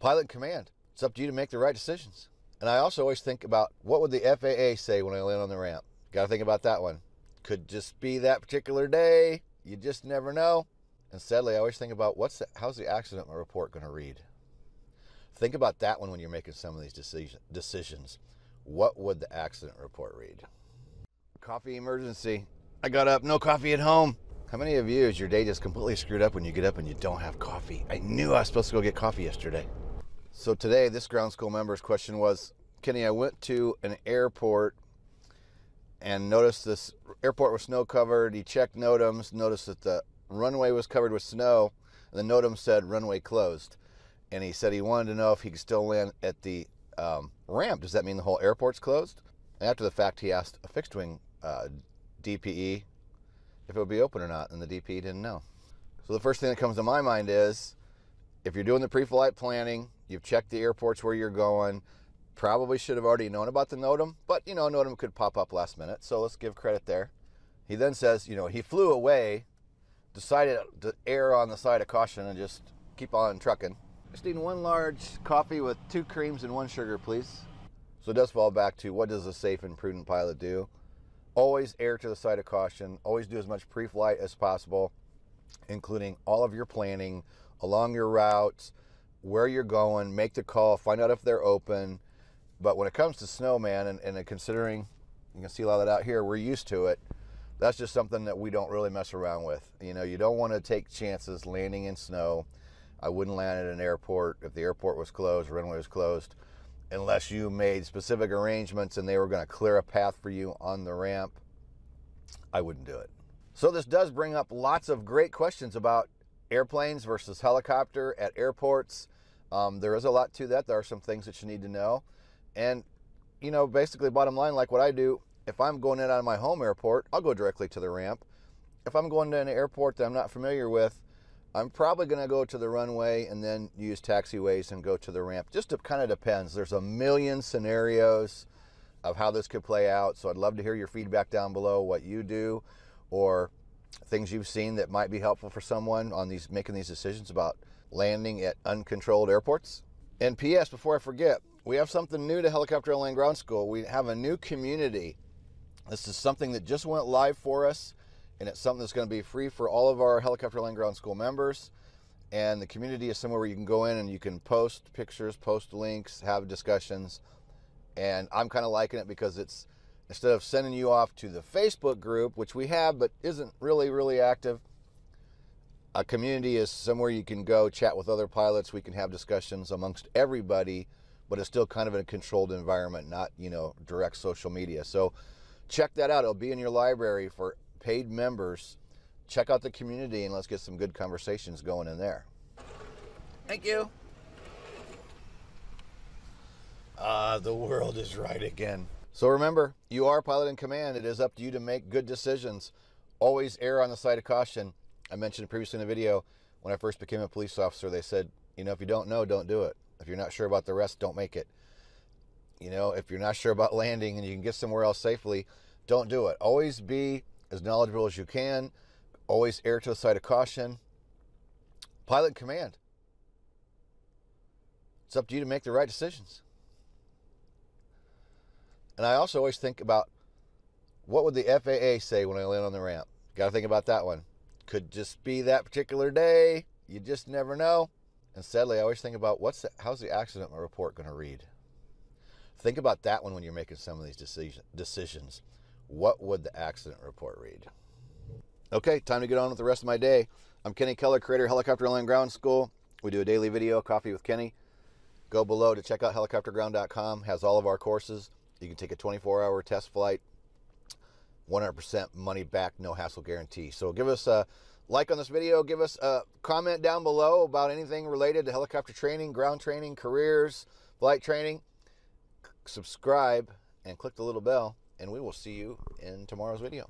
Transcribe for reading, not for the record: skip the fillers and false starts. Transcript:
Pilot in command. It's up to you to make the right decisions. And I also always think about, what would the FAA say when I land on the ramp? Got to think about that one. Could just be that particular day. You just never know. And sadly, I always think about, how's the accident report going to read? Think about that one when you're making some of these decisions. What would the accident report read? Coffee emergency. I got up, no coffee at home. How many of you is your day just completely screwed up when you get up and you don't have coffee? I knew I was supposed to go get coffee yesterday. So today, this ground school member's question was, Kenny, I went to an airport and noticed this airport was snow covered. He checked NOTAMs, noticed that the runway was covered with snow, and the NOTAM said runway closed. And he said he wanted to know if he could still land at the ramp. Does that mean the whole airport's closed? And after the fact, he asked a fixed wing DPE if it would be open or not, and the DPE didn't know. So the first thing that comes to my mind is, if you're doing the pre-flight planning, you've checked the airports where you're going, probably should have already known about the NOTAM, but a NOTAM could pop up last minute, so let's give credit there. He then says, he flew away, decided to err on the side of caution and just keep on trucking. Just need one large coffee with 2 creams and 1 sugar, please. So it does fall back to, what does a safe and prudent pilot do? Always err to the side of caution. Always do as much pre-flight as possible, including all of your planning along your routes, where you're going, make the call, find out if they're open. But when it comes to snow, man, and considering, you can see a lot of that out here, we're used to it. That's just something that we don't really mess around with. You don't want to take chances landing in snow. I wouldn't land at an airport if the airport was closed, runway was closed, unless you made specific arrangements and they were going to clear a path for you on the ramp. I wouldn't do it. So this does bring up lots of great questions about airplanes versus helicopter at airports. There is a lot to that. There are some things that you need to know. And, basically bottom line, like what I do, if I'm going in out of my home airport, I'll go directly to the ramp. If I'm going to an airport that I'm not familiar with, I'm probably going to go to the runway and then use taxiways and go to the ramp. Just kind of depends. There's a million scenarios of how this could play out. So I'd love to hear your feedback down below, what you do, or things you've seen that might be helpful for someone on making these decisions about landing at uncontrolled airports. And P.S., before I forget, we have something new to Helicopter Airline Ground School. We have a new community. This is something that just went live for us, and it's something that's going to be free for all of our Helicopter Airline Ground School members. And the community is somewhere where you can go in and you can post pictures, post links, have discussions. And I'm kind of liking it because it's, instead of sending you off to the Facebook group, which we have but isn't really active, a community is somewhere you can go chat with other pilots. We can have discussions amongst everybody, but it's still kind of in a controlled environment, not, direct social media. So check that out. It'll be in your library for paid members. Check out the community and let's get some good conversations going in there. Thank you. The world is right again. So remember, you are pilot in command. It is up to you to make good decisions. Always err on the side of caution. I mentioned previously in the video, when I first became a police officer, they said, if you don't know, don't do it. If you're not sure about the rest, don't make it. If you're not sure about landing and you can get somewhere else safely, don't do it. Always be as knowledgeable as you can. Always err to the side of caution. Pilot in command. It's up to you to make the right decisions. And I also always think about, what would the FAA say when I land on the ramp? Got to think about that one. Could just be that particular day. You just never know. And sadly, I always think about, how's the accident report going to read? Think about that one when you're making some of these decisions. What would the accident report read? Okay, time to get on with the rest of my day. I'm Kenny Keller, creator of Helicopter Airline Ground School. We do a daily video, Coffee with Kenny. Go below to check out helicopterground.com. Has all of our courses. You can take a 24-hour test flight. 100% money back, no hassle guarantee. So give us a like on this video. Give us a comment down below about anything related to helicopter training, ground training, careers, flight training. Subscribe and click the little bell, and we will see you in tomorrow's video.